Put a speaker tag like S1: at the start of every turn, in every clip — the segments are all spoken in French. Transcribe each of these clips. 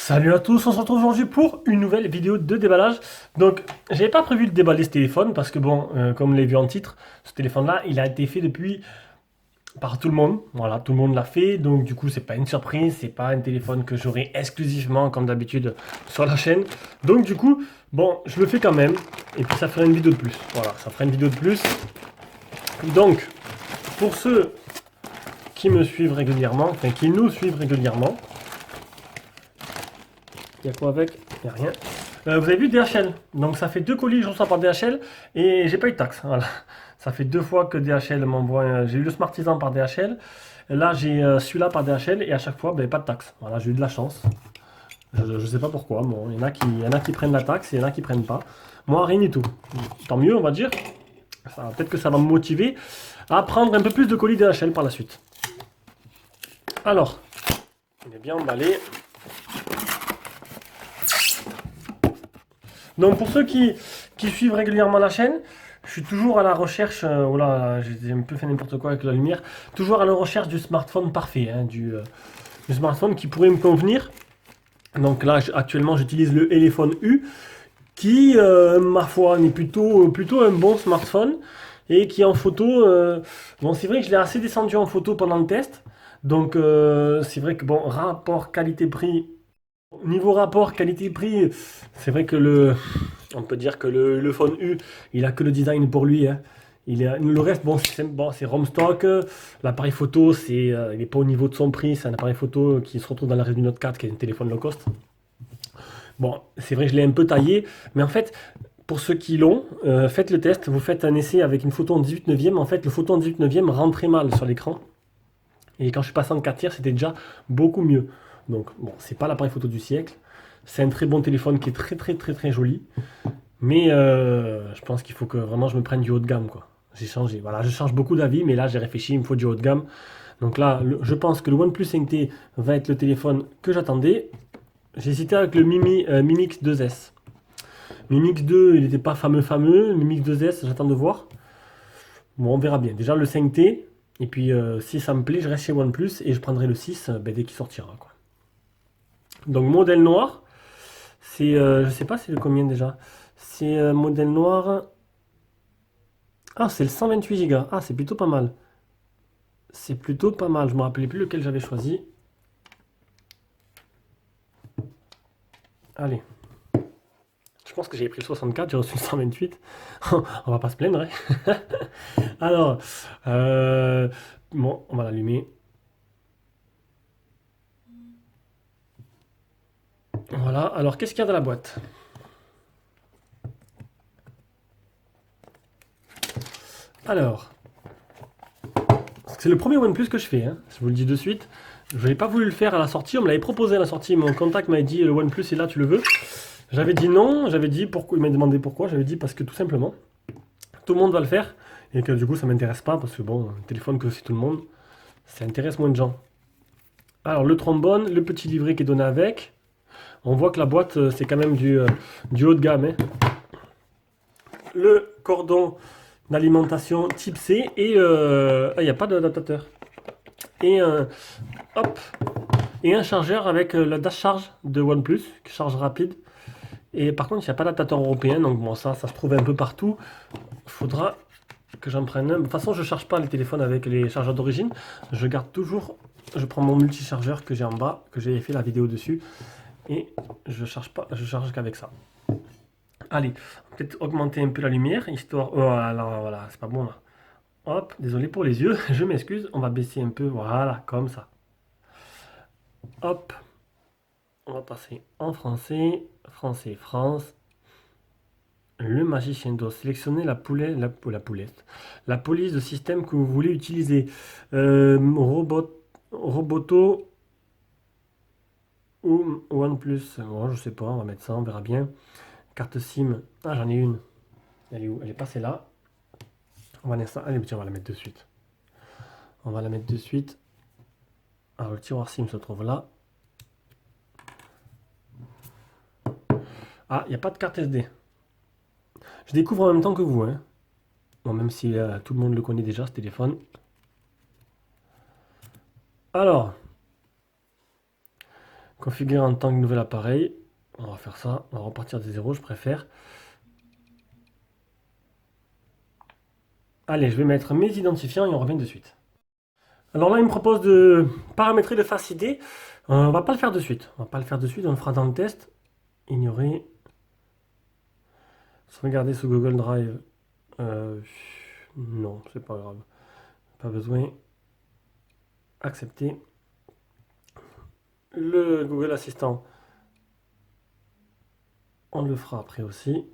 S1: Salut à tous, on se retrouve aujourd'hui pour une nouvelle vidéo de déballage. Donc, j'avais pas prévu de déballer ce téléphone parce que bon, comme vous l'avez vu en titre, ce téléphone-là, il a été fait depuis par tout le monde. Voilà, tout le monde l'a fait, donc du coup, c'est pas une surprise, c'est pas un téléphone que j'aurai exclusivement comme d'habitude sur la chaîne. Donc du coup, bon, je le fais quand même et puis ça fera une vidéo de plus. Voilà, ça fera une vidéo de plus. Donc, pour ceux qui me suivent régulièrement, enfin qui nous suivent régulièrement, il y a quoi avec? Il n'y a rien. Vous avez vu DHL. Donc ça fait deux colis que je reçois par DHL et j'ai pas eu de taxe. Voilà. Ça fait deux fois que DHL m'envoie. J'ai eu le Smartisan par DHL. Là j'ai celui-là par DHL et à chaque fois ben, pas de taxe. Voilà, j'ai eu de la chance. Je sais pas pourquoi. Bon, il y en a qui prennent la taxe et il y en a qui prennent pas. Moi rien du tout. Tant mieux on va dire. Peut-être que ça va me motiver à prendre un peu plus de colis DHL par la suite. Alors, il est bien emballé. Donc pour ceux qui suivent régulièrement la chaîne, je suis toujours à la recherche, oh là, j'ai un peu fait n'importe quoi avec la lumière, toujours à la recherche du smartphone parfait, hein, du smartphone qui pourrait me convenir. Donc là, actuellement, j'utilise le Elephone U, qui, ma foi, est plutôt un bon smartphone, et qui en photo, bon c'est vrai que je l'ai assez descendu en photo pendant le test, donc c'est vrai que bon, rapport qualité-prix, niveau rapport qualité-prix, c'est vrai que on peut dire que le Phone U, il a que le design pour lui, hein. Le reste, bon, c'est ROM stock. L'appareil photo, il n'est pas au niveau de son prix. C'est un appareil photo qui se retrouve dans la Redmi Note 4, qui est un téléphone low cost. Bon, c'est vrai que je l'ai un peu taillé, mais en fait, pour ceux qui l'ont, faites le test. Vous faites un essai avec une photo en 18 neuvième. En fait, le photo en 18 neuvième rend très mal sur l'écran. Et quand je suis passé en 4 tiers, c'était déjà beaucoup mieux. Donc, bon, c'est pas l'appareil photo du siècle. C'est un très bon téléphone qui est très joli. Mais je pense qu'il faut que vraiment je me prenne du haut de gamme, quoi. J'ai changé. Voilà, je change beaucoup d'avis, mais là j'ai réfléchi, il me faut du haut de gamme. Donc là, je pense que le OnePlus 5T va être le téléphone que j'attendais. J'ai hésité avec le Mi Mix 2S. Mi Mix 2, il n'était pas fameux. Le Mi Mix 2S, j'attends de voir. Bon, on verra bien. Déjà le 5T, et puis si ça me plaît, je reste chez OnePlus et je prendrai le 6 ben, dès qu'il sortira, quoi. Donc modèle noir, c'est, je sais pas c'est le combien déjà. C'est modèle noir. Ah, c'est le 128 Go. Ah, c'est plutôt pas mal. C'est plutôt pas mal. Je me rappelais plus lequel j'avais choisi. Allez. Je pense que j'avais pris le 64, j'ai reçu le 128. On va pas se plaindre, hein. Alors, bon, on va l'allumer. Voilà. Alors, qu'est-ce qu'il y a dans la boîte? Alors, c'est le premier OnePlus que je fais, hein. Je vous le dis de suite. Je n'ai pas voulu le faire à la sortie. On me l'avait proposé à la sortie. Mon contact m'avait dit le OnePlus est là, tu le veux? J'avais dit non, j'avais dit pourquoi, il m'a demandé pourquoi, j'avais dit parce que tout simplement, tout le monde va le faire, et que du coup ça m'intéresse pas, parce que bon, un téléphone que c'est tout le monde, ça intéresse moins de gens. Alors le trombone, le petit livret qui est donné avec, on voit que la boîte c'est quand même du haut de gamme, hein. Le cordon d'alimentation type C, et il n'y a pas d'adaptateur. Et hop, et un chargeur avec la dash charge de OnePlus, qui charge rapide. Et par contre, il n'y a pas d'adaptateur européen, donc bon, ça se trouve un peu partout. Il faudra que j'en prenne un. De toute façon, je ne charge pas les téléphones avec les chargeurs d'origine. Je garde toujours, je prends mon multi-chargeur que j'ai en bas, que j'ai fait la vidéo dessus, et je charge pas, je charge qu'avec ça. Allez, peut-être augmenter un peu la lumière, histoire. Voilà, c'est pas bon là. Hop, désolé pour les yeux, je m'excuse. On va baisser un peu, voilà, comme ça. Hop, on va passer en français, France. Le magicien doit sélectionner la poulette, la police de système que vous voulez utiliser. Roboto ou OnePlus. Bon, je sais pas, on va mettre ça, on verra bien. Carte SIM. Ah, j'en ai une. Elle est où? Elle est passée là. On va mettre ça. Allez, tiens, on va la mettre de suite. On va la mettre de suite. Alors, le tiroir SIM se trouve là. Ah, il n'y a pas de carte SD. Je découvre en même temps que vous, hein. Bon, même si tout le monde le connaît déjà, ce téléphone. Alors, Configurer en tant que nouvel appareil. On va faire ça. On va repartir de zéro, je préfère. Allez, je vais mettre mes identifiants et on revient de suite. Alors là, il me propose de paramétrer le Face ID. On va pas le faire de suite. On va pas le faire de suite, on le fera dans le test. Ignorer. Sauvegarder sous Google Drive. Non, c'est pas grave. Pas besoin. Accepter. Le Google Assistant, on le fera après aussi.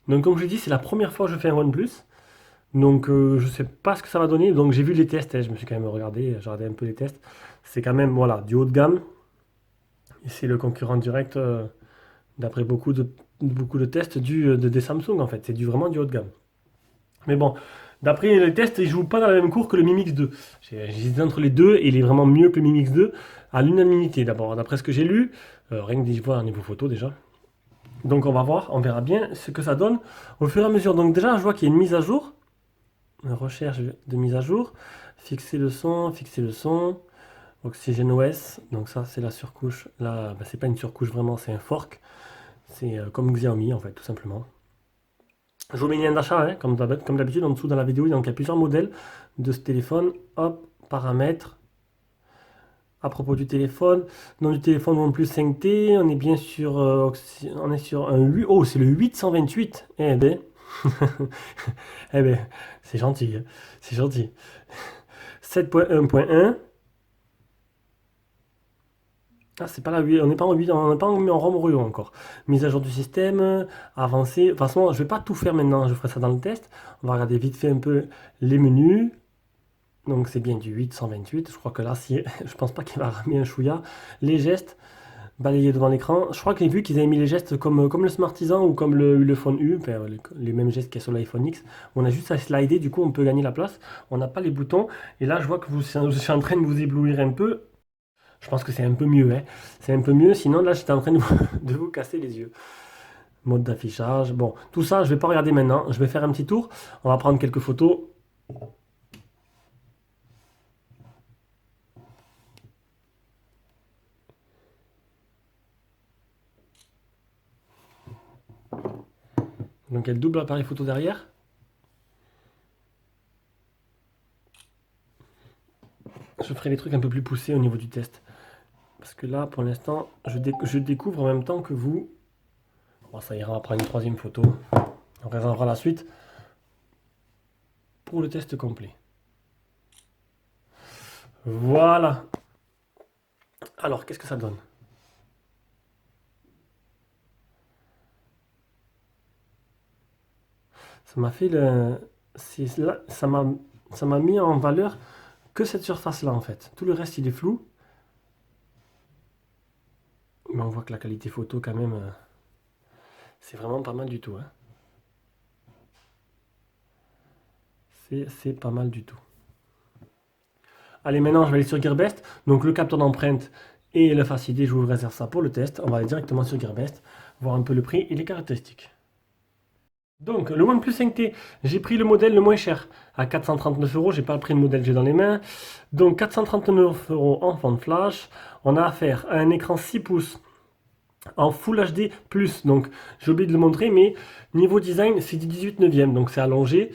S1: Donc comme je l'ai dit, c'est la première fois que je fais un OnePlus. Donc je sais pas ce que ça va donner. Donc j'ai vu les tests, hein, je me suis quand même regardé, j'ai regardé un peu les tests. C'est quand même voilà, du haut de gamme. Et c'est le concurrent direct, d'après beaucoup de tests, des Samsung en fait. C'est vraiment du haut de gamme. Mais bon, d'après les tests, il joue pas dans la même cour que le Mi Mix 2. J'hésite entre les deux et il est vraiment mieux que le Mi Mix 2 à l'unanimité d'abord. D'après ce que j'ai lu, rien que d'y voir un niveau photo déjà. Donc on va voir, on verra bien ce que ça donne au fur et à mesure. Donc déjà, je vois qu'il y a une mise à jour. Une recherche de mise à jour. Fixer le son, Oxygène OS. Donc ça, c'est la surcouche. Là, bah, c'est pas une surcouche vraiment, c'est un fork. C'est comme Xiaomi en fait, tout simplement. Je vous mets le lien d'achat, hein, comme d'habitude, en dessous dans la vidéo. Donc il y a plusieurs modèles de ce téléphone. Hop, paramètres. À propos du téléphone, nom du téléphone OnePlus 5T, on est bien sur, on est sur un 8, oh c'est le 828, eh ben, eh ben, c'est gentil, hein, c'est gentil. 7.1.1, ah c'est pas la 8, on n'est pas en 8, on n'est pas en ROM Oreo encore. Mise à jour du système, avancé, de toute façon je vais pas tout faire maintenant, je ferai ça dans le test. On va regarder vite fait un peu les menus. Donc c'est bien du 828, je crois que là, si, je pense pas qu'il va ramener un chouïa. Les gestes, balayer devant l'écran. Je crois que j'ai vu qu'ils avaient mis les gestes comme le Smartisan ou comme le Phone U, enfin, les mêmes gestes qu'il y a sur l'iPhone X. On a juste à slider, du coup on peut gagner la place. On n'a pas les boutons. Et là je vois que je suis en train de vous éblouir un peu. Je pense que c'est un peu mieux, hein. C'est un peu mieux, sinon là j'étais en train de vous casser les yeux. Mode d'affichage. Bon, tout ça je vais pas regarder maintenant. Je vais faire un petit tour. On va prendre quelques photos. Donc il y a le double appareil photo derrière. Je ferai des trucs un peu plus poussés au niveau du test. Parce que là, pour l'instant, je découvre en même temps que vous. Bon, ça ira, on va prendre une troisième photo. On réservera la suite pour le test complet. Voilà. Alors, qu'est-ce que ça donne? Ça m'a fait le... là, ça m'a mis en valeur que cette surface-là, en fait. Tout le reste, il est flou. Mais on voit que la qualité photo, quand même, c'est vraiment pas mal du tout, hein. C'est pas mal du tout. Allez, maintenant, je vais aller sur Gearbest. Donc, le capteur d'empreinte et le Face ID, je vous réserve ça pour le test. On va aller directement sur Gearbest, voir un peu le prix et les caractéristiques. Donc, le OnePlus 5T, j'ai pris le modèle le moins cher à 439 euros. J'ai pas pris le modèle que j'ai dans les mains. Donc, 439 euros en fond de flash. On a affaire à un écran 6 pouces en Full HD+. Donc, j'ai oublié de le montrer, mais niveau design, c'est du 18 neuvième. Donc, c'est allongé.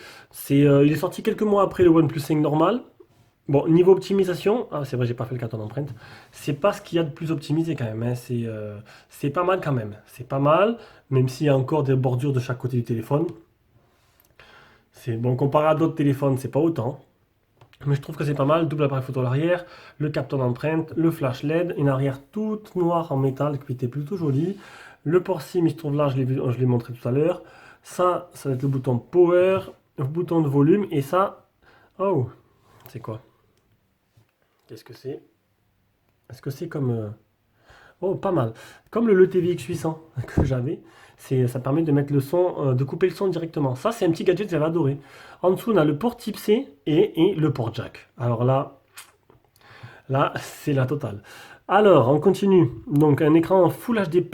S1: Il est sorti quelques mois après le OnePlus 5 normal. Bon, niveau optimisation, ah, c'est vrai, j'ai pas fait le carton d'empreinte. C'est pas ce qu'il y a de plus optimisé quand même, hein. C'est pas mal quand même. C'est pas mal, même s'il y a encore des bordures de chaque côté du téléphone. C'est bon, comparé à d'autres téléphones, c'est pas autant. Mais je trouve que c'est pas mal. Double appareil photo à l'arrière, le capteur d'empreinte, le flash LED, une arrière toute noire en métal qui était plutôt jolie. Le port SIM, il se trouve là, je l'ai montré tout à l'heure. Ça va être le bouton Power, le bouton de volume, et ça, oh, c'est quoi? Qu'est-ce que c'est? Est-ce que c'est comme... oh, pas mal. Comme le TVX 800 que j'avais, ça permet de mettre le son, de couper le son directement. Ça, c'est un petit gadget que j'avais adoré. En dessous, on a le port type C et le port jack. Alors là, c'est la totale. Alors, on continue. Donc, un écran Full HD+,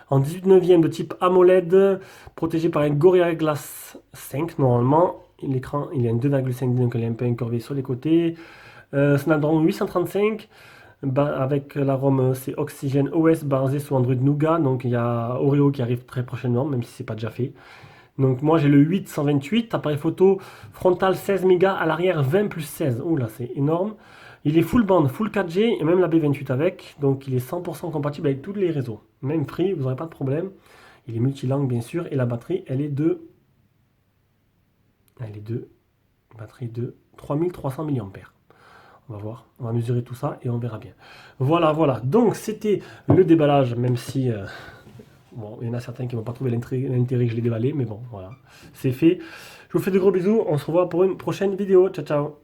S1: en 18 neuvième de type AMOLED, protégé par un Gorilla Glass 5 normalement. l'écran il est un 2,5D, donc il est un peu incurvé sur les côtés. Snapdragon 835, avec la ROM c'est Oxygen OS basé sur Android Nougat, donc il y a Oreo qui arrive très prochainement, même si c'est pas déjà fait. Donc moi j'ai le 828, appareil photo frontal 16 mégas, à l'arrière 20 plus 16. Ouh là c'est énorme. Il est full band, full 4G et même la B28 avec. Donc il est 100% compatible avec tous les réseaux. Même Free, vous n'aurez pas de problème. Il est multilangue bien sûr et la batterie elle est de... Batterie de 3300 mAh. On va voir, on va mesurer tout ça et on verra bien. Voilà, voilà. Donc c'était le déballage, même si... bon, il y en a certains qui n'ont pas trouvé l'intérêt que je l'ai déballé, mais bon, voilà, c'est fait. Je vous fais de gros bisous, on se revoit pour une prochaine vidéo. Ciao, ciao.